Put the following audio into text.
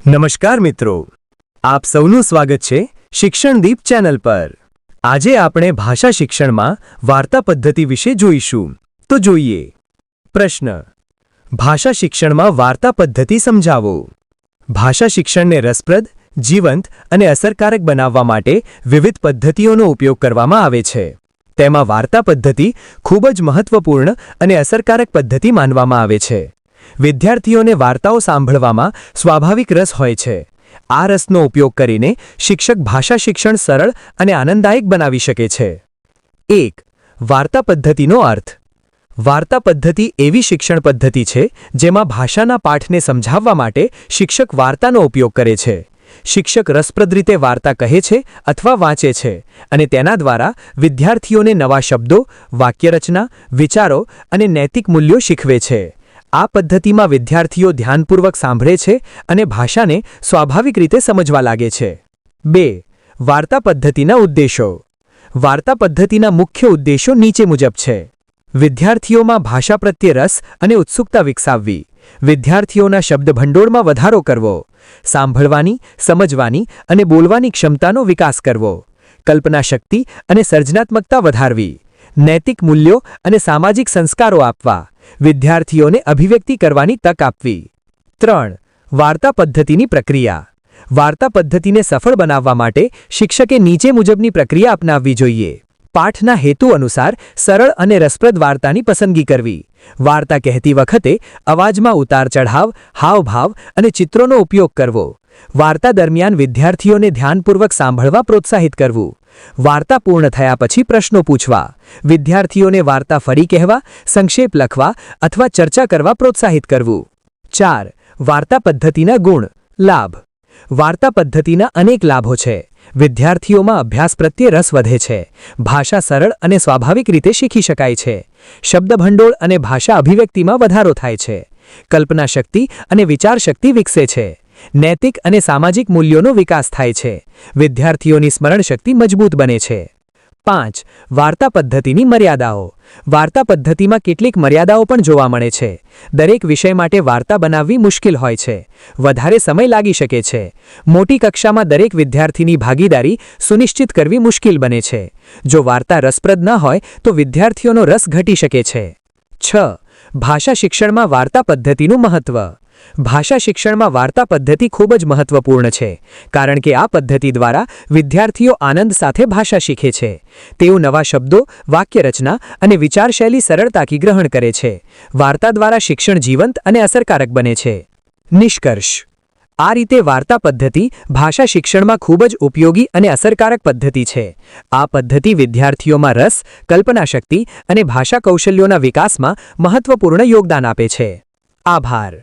નમસ્કાર મિત્રો, આપ સૌનું સ્વાગત છે શિક્ષણદીપ ચેનલ પર। આજે આપણે ભાષા શિક્ષણમાં વાર્તા પદ્ધતિ વિશે જોઈશું। તો જોઈએ પ્રશ્ન, ભાષા શિક્ષણમાં વાર્તા પદ્ધતિ સમજાવો। ભાષા શિક્ષણને રસપ્રદ, જીવંત અને અસરકારક બનાવવા માટે વિવિધ પદ્ધતિઓનો ઉપયોગ કરવામાં આવે છે। તેમાં વાર્તા પદ્ધતિ ખૂબ જ મહત્વપૂર્ણ અને અસરકારક પદ્ધતિ માનવામાં આવે છે। વિદ્યાર્થીઓને વાર્તાઓ સાંભળવામાં સ્વાભાવિક રસ હોય છે। આ રસનો ઉપયોગ કરીને શિક્ષક ભાષા શિક્ષણ સરળ અને આનંદદાયક બનાવી શકે છે। 1. વાર્તા પદ્ધતિનો અર્થ। વાર્તા પદ્ધતિ એવી શિક્ષણ પદ્ધતિ છે જેમાં ભાષાના પાઠને સમજાવવા માટે શિક્ષક વાર્તાનો ઉપયોગ કરે છે। શિક્ષક રસપ્રદ રીતે વાર્તા કહે છે અથવા વાંચે છે અને તેના દ્વારા વિદ્યાર્થીઓને નવા શબ્દો, વાક્યરચના, વિચારો અને નૈતિક મૂલ્યો શીખવે છે। આ પદ્ધતિમાં વિદ્યાર્થીઓ ધ્યાનપૂર્વક સાંભળે છે અને ભાષાને સ્વાભાવિક રીતે સમજવા લાગે છે। 2. વાર્તા પદ્ધતિના ઉદ્દેશો। વાર્તા પદ્ધતિના મુખ્ય ઉદ્દેશો નીચે મુજબ છે। વિદ્યાર્થીઓમાં ભાષા પ્રત્યે રસ અને ઉત્સુકતા વિકસાવવી, વિદ્યાર્થીઓના શબ્દભંડોળમાં વધારો કરવો, સાંભળવાની, સમજવાની અને બોલવાની ક્ષમતાનો વિકાસ કરવો, કલ્પના શક્તિ અને સર્જનાત્મકતા વધારવી, નૈતિક મૂલ્યો અને સામાજિક સંસ્કારો આપવા, વિદ્યાર્થીઓને અભિવ્યક્તિ કરવાની તક આપવી। 3. વાર્તા પદ્ધતિની પ્રક્રિયા। વાર્તા પદ્ધતિને સફળ બનાવવા માટે શિક્ષકે નીચે મુજબની પ્રક્રિયા અપનાવવી જોઈએ। પાઠના હેતુ અનુસાર સરળ અને રસપ્રદ વાર્તાની પસંદગી કરવી। વાર્તા કહેતી વખતે અવાજમાં ઉતાર ચઢાવ, હાવભાવ અને ચિત્રોનો ઉપયોગ કરવો। વાર્તા દરમિયાન વિદ્યાર્થીઓને ધ્યાનપૂર્વક સાંભળવા પ્રોત્સાહિત કરવું। વાર્તા પૂર્ણ થયા પછી પ્રશ્નો પૂછવા। વિદ્યાર્થીઓને વાર્તા ફરી કહેવા, સંક્ષેપ લખવા અથવા ચર્ચા કરવા પ્રોત્સાહિત કરવું। 4. વાર્તા પદ્ધતિના ગુણ, લાભ। વાર્તા પદ્ધતિના અનેક લાભો છે। વિદ્યાર્થીઓમાં અભ્યાસ પ્રત્યે રસ વધે છે, ભાષા સરળ અને સ્વાભાવિક રીતે શીખી શકાય છે, શબ્દભંડોળ અને ભાષા અભિવ્યક્તિમાં વધારો થાય છે, કલ્પના શક્તિ અને વિચાર શક્તિ વિકસે છે, નૈતિક અને સામાજિક મૂલ્યોનો વિકાસ થાય છે, વિદ્યાર્થીઓની સ્મરણ શક્તિ મજબૂત બને છે। 5. વાર્તા પદ્ધતિની મર્યાદાઓ। વાર્તા પદ્ધતિમાં કેટલીક મર્યાદાઓ પણ જોવા મળે છે। દરેક વિષય માટે વાર્તા બનાવવી મુશ્કેલ હોય છે, વધારે સમય લાગી શકે છે, મોટી કક્ષામાં દરેક વિદ્યાર્થીની ભાગીદારી સુનિશ્ચિત કરવી મુશ્કેલ બને છે, જો વાર્તા રસપ્રદ ન હોય તો વિદ્યાર્થીઓનો રસ ઘટી શકે છે। 6. ભાષા શિક્ષણમાં વાર્તા પદ્ધતિનું મહત્વ। ભાષા શિક્ષણમાં વાર્તા પદ્ધતિ ખૂબ જ મહત્વપૂર્ણ છે, કારણ કે આ પદ્ધતિ દ્વારા વિદ્યાર્થીઓ આનંદ સાથે ભાષા શીખે છે। તેઓ નવા શબ્દો, વાક્યરચના અને વિચારશૈલી સરળતાથી ગ્રહણ કરે છે। વાર્તા દ્વારા શિક્ષણ જીવંત અને અસરકારક બને છે। નિષ્કર્ષ, આ રીતે વાર્તા પદ્ધતિ ભાષા શિક્ષણમાં ખૂબ જ ઉપયોગી અને અસરકારક પદ્ધતિ છે। આ પદ્ધતિ વિદ્યાર્થીઓમાં રસ, કલ્પના શક્તિ અને ભાષા કૌશલ્યોના વિકાસમાં મહત્વપૂર્ણ યોગદાન આપે છે। આભાર।